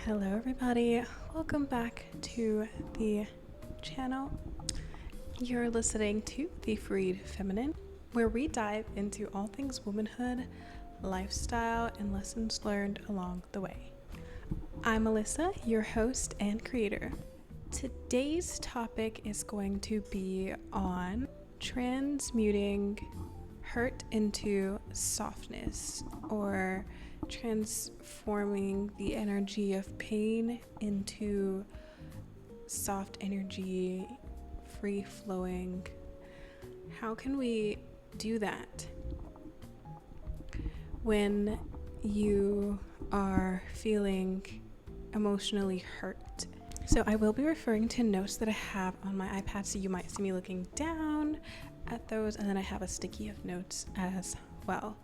Hello everybody, welcome back to the channel. You're listening to The Freed Feminine, where we dive into all things womanhood, lifestyle, and lessons learned along the way. I'm Alyssa, your host and creator. Today's topic is going to be on transmuting hurt into softness, or transforming the energy of pain into soft energy, free flowing. How can we do that when you are feeling emotionally hurt? So I will be referring to notes that I have on my iPad, so you might see me looking down at those, and then I have a sticky of notes as well.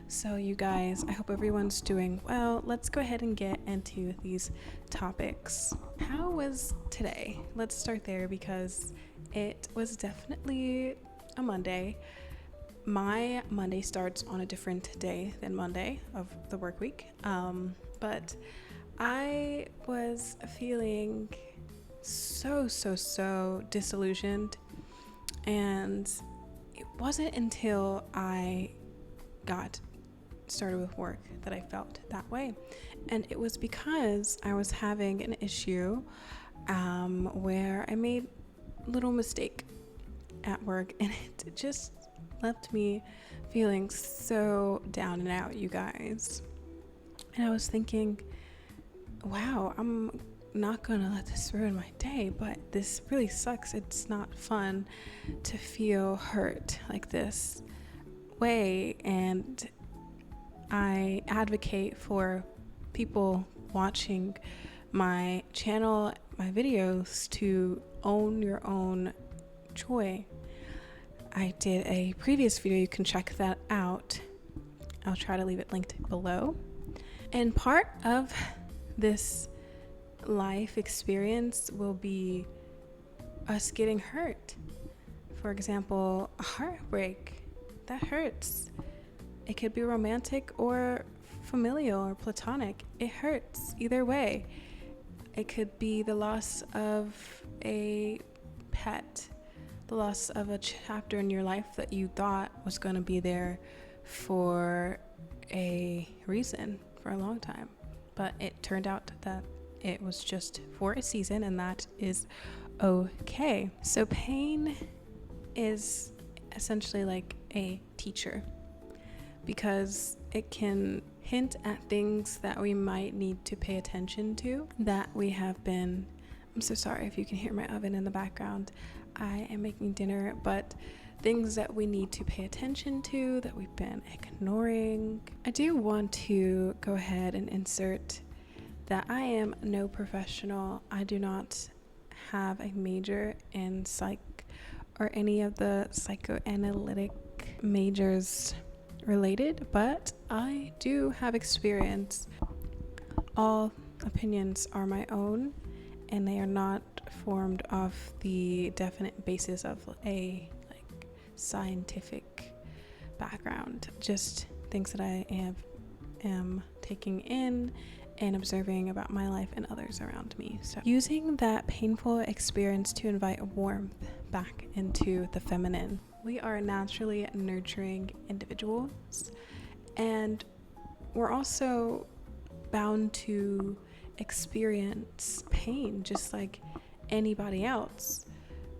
So you guys, I hope everyone's doing well. Let's go ahead and get into these topics. How was today? Let's start there because it was definitely a Monday. My Monday starts on a different day than Monday of the work week. But I was feeling so disillusioned, and it wasn't until I got started with work that I felt that way. And it was because I was having an issue where I made a little mistake at work, and it just left me feeling so down and out, you guys. And I was thinking, wow, I'm not gonna let this ruin my day, but this really sucks. It's not fun to feel hurt like this way, and I advocate for people watching my channel, my videos, to own your own joy. I did a previous video, you can check that out. I'll try to leave it linked below. And part of this life experience will be us getting hurt. For example, a heartbreak, that hurts. It could be romantic or familial or platonic. It hurts either way. It could be the loss of a pet, the loss of a chapter in your life that you thought was going to be there for a reason for a long time. But it turned out that it was just for a season, and that is okay. So pain is essentially like a teacher, because it can hint at things that we might need to pay attention to that we have been, I'm so sorry if you can hear my oven in the background. I am making dinner, but things that we need to pay attention to that we've been ignoring. I do want to go ahead and insert that I am no professional. I do not have a major in psych or any of the psychoanalytic majors related, but I do have experience. All opinions are my own, and they are not formed off the definite basis of a scientific background, just things that I am taking in and observing about my life and others around me. So using that painful experience to invite warmth back into the feminine. We are naturally nurturing individuals, and we're also bound to experience pain just like anybody else.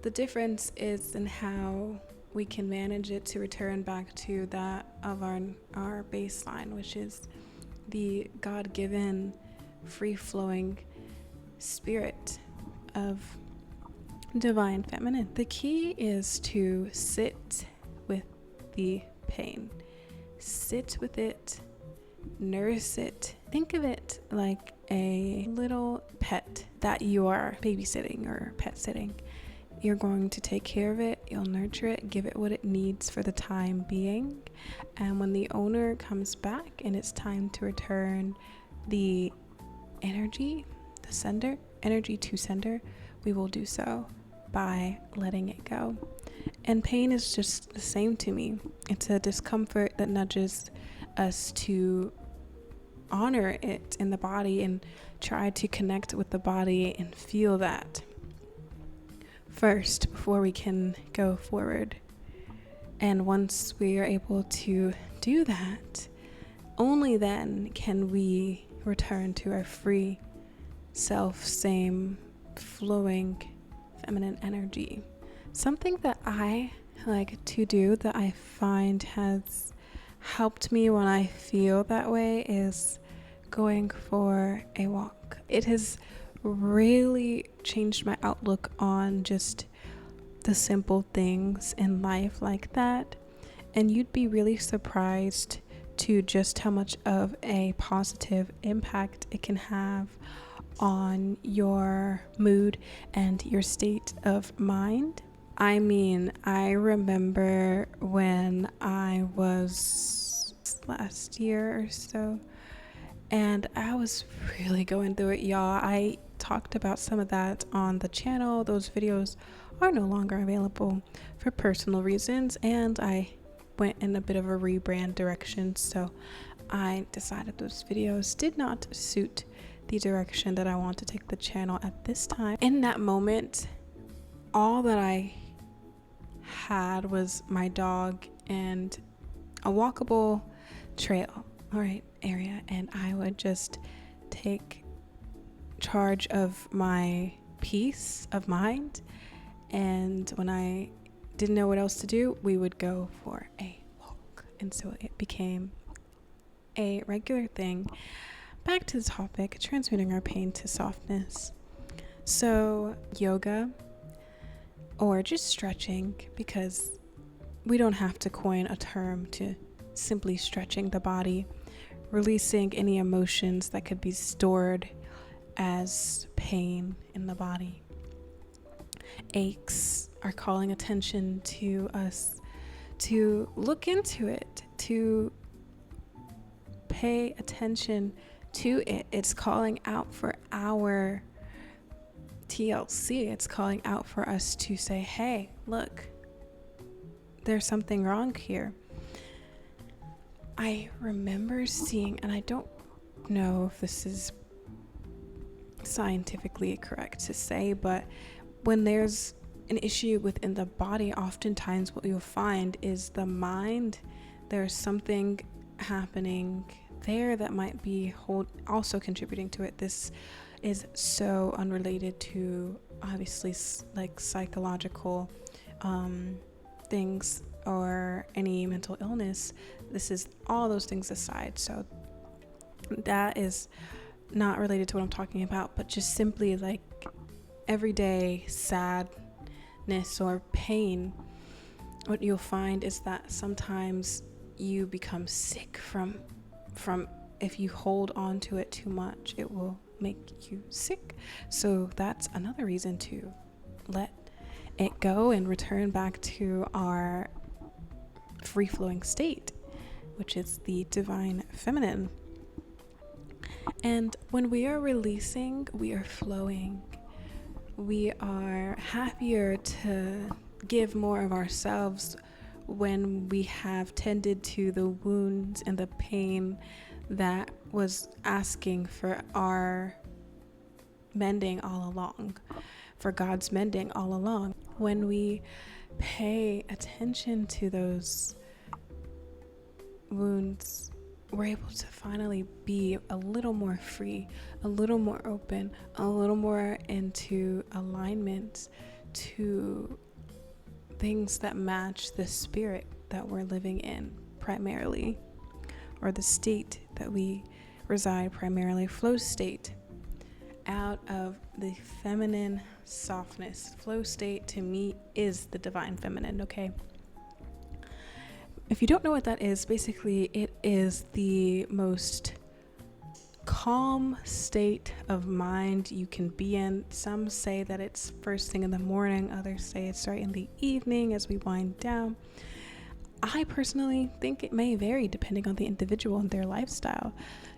The difference is in how we can manage it to return back to that of our baseline, which is the God-given, free-flowing spirit of divine feminine. The key is to sit with the pain. Sit with it, nurse it. Think of it like a little pet that you are babysitting or pet sitting. You're going to take care of it, you'll nurture it, give it what it needs for the time being. And when the owner comes back and it's time to return the energy, the sender, energy to sender, we will do so by letting it go. And pain is just the same to me. It's a discomfort that nudges us to honor it in the body and try to connect with the body and feel that first before we can go forward. And once we are able to do that, only then can we return to our free self, same flowing feminine energy. Something that I like to do that I find has helped me when I feel that way is going for a walk. It has really changed my outlook on just the simple things in life like that. And you'd be really surprised to just how much of a positive impact it can have on your mood and your state of mind. I mean, I remember when I was last year or so, and I was really going through it, y'all. I talked about some of that on the channel. Those videos are no longer available for personal reasons, and I went in a bit of a rebrand direction, so I decided those videos did not suit the direction that I want to take the channel at this time. In that moment, all that I had was my dog and a walkable trail, area, and I would just take charge of my peace of mind, and when I didn't know what else to do, we would go for a walk. And so it became a regular thing. Back to the topic, transmuting our pain to softness. So yoga, or just stretching, because we don't have to coin a term to simply stretching the body, releasing any emotions that could be stored as pain in the body. Aches are calling attention to us to look into it, to pay attention to it. It's calling out for our TLC. It's calling out for us to say, hey, look, there's something wrong here. I remember seeing, and I don't know if this is scientifically correct to say, but when there's an issue within the body, oftentimes what you'll find is the mind, there's something happening there that might be also contributing to it. This is so unrelated to obviously like psychological things or any mental illness. This is all those things aside, so that is not related to what I'm talking about, but just simply like everyday sadness or pain. What you'll find is that sometimes you become sick from if you hold on to it too much, it will make you sick. So that's another reason to let it go and return back to our free-flowing state, which is the divine feminine. And when we are releasing, we are flowing. We are happier to give more of ourselves when we have tended to the wounds and the pain that was asking for our mending all along, for God's mending all along. When we pay attention to those wounds, we're able to finally be a little more free, a little more open, a little more into alignment to things that match the spirit that we're living in primarily, or the state that we reside primarily, flow state, out of the feminine softness. Flow state to me is the divine feminine, okay? If you don't know what that is, basically it is the most calm state of mind you can be in. Some say that it's first thing in the morning, others say it's right in the evening as we wind down. I personally think it may vary depending on the individual and their lifestyle.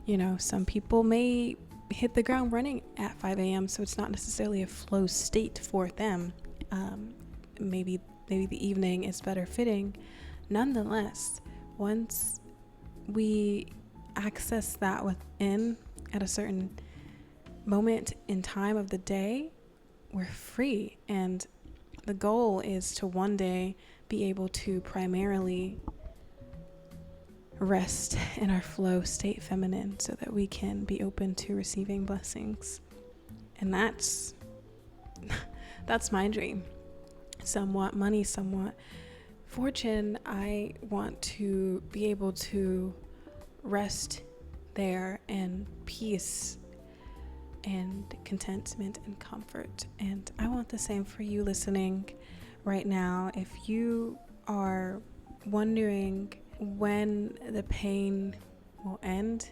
You know, some people may hit the ground running at 5 a.m., so it's not necessarily a flow state for them. Maybe the evening is better fitting. Nonetheless, once we access that within at a certain moment in time of the day, we're free. And the goal is to one day be able to primarily rest in our flow state feminine so that we can be open to receiving blessings. And that's my dream. Somewhat money, somewhat fortune. I want to be able to rest there in peace and contentment and comfort. And I want the same for you listening right now. If you are wondering when the pain will end,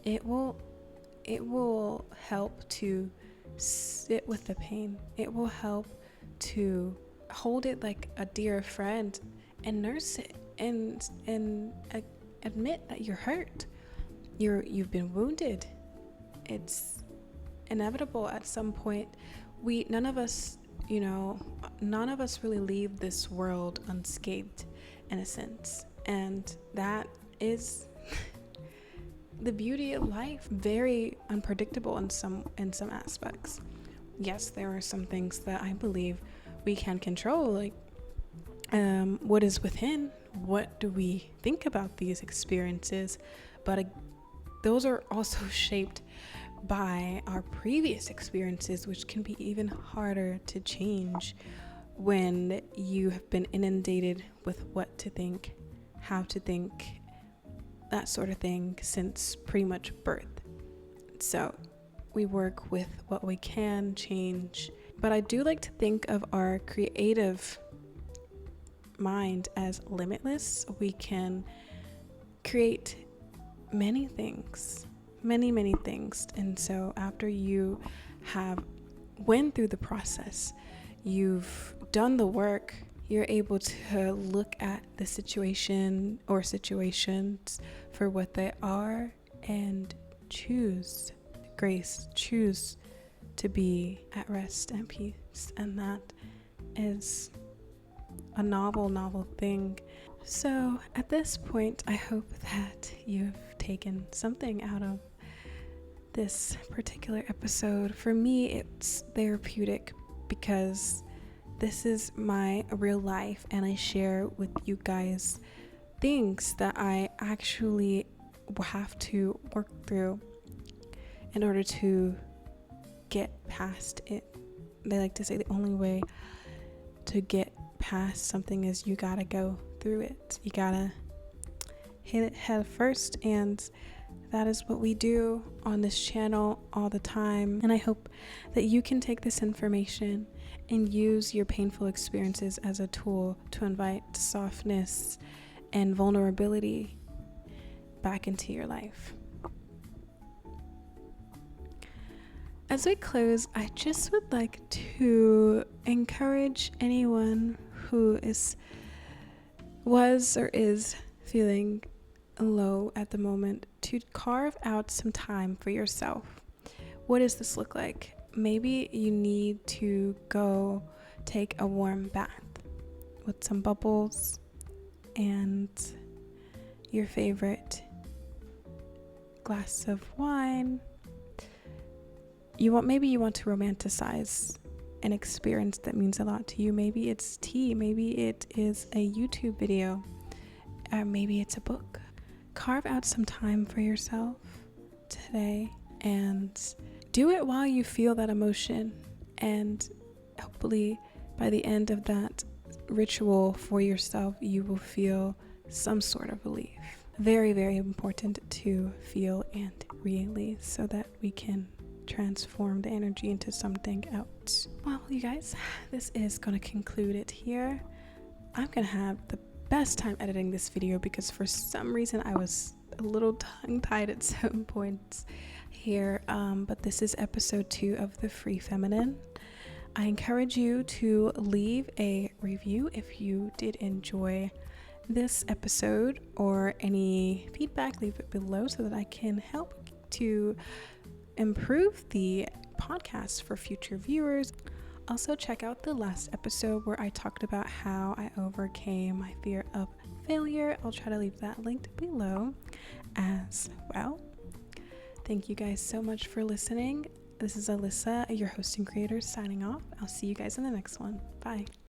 it will help to sit with the pain. It will help to hold it like a dear friend and nurse it and admit that you're hurt. You've been wounded. It's inevitable at some point. None of us really leave this world unscathed, in a sense. And that is the beauty of life. Very unpredictable in some aspects. Yes, there are some things that I believe we can control, like what is within, what do we think about these experiences, but those are also shaped by our previous experiences, which can be even harder to change when you have been inundated with what to think, how to think, that sort of thing since pretty much birth. So we work with what we can change. But I do like to think of our creative mind as limitless. We can create many things, many things. And so after you have went through the process, you've done the work, you're able to look at the situation or situations for what they are and choose grace, choose to be at rest and peace. And that is a novel thing. So at this point, I hope that you've taken something out of this particular episode. For me, it's therapeutic because this is my real life, and I share with you guys things that I actually have to work through in order to get past it. They like to say the only way to get past something is you gotta go through it. You gotta hit it head first, and that is what we do on this channel all the time. And I hope that you can take this information and use your painful experiences as a tool to invite softness and vulnerability back into your life. As we close, I just would like to encourage anyone who was or is feeling low at the moment to carve out some time for yourself. What does this look like? Maybe you need to go take a warm bath with some bubbles and your favorite glass of wine. Maybe you want to romanticize an experience that means a lot to you. Maybe it's tea, maybe it is a YouTube video, maybe it's a book. Carve out some time for yourself today and do it while you feel that emotion, and hopefully by the end of that ritual for yourself, you will feel some sort of relief. Very, very important to feel and release so that we can transform the energy into something else. Well, you guys, this is going to conclude it here. I'm going to have the best time editing this video because for some reason I was a little tongue-tied at some points here, but this is episode 2 of The Free Feminine. I encourage you to leave a review if you did enjoy this episode, or any feedback, leave it below so that I can help to improve the podcast for future viewers. Also, check out the last episode where I talked about how I overcame my fear of failure. I'll try to leave that linked below as well. Thank you guys so much for listening. This is Alyssa, your host and creator, signing off. I'll see you guys in the next one. Bye.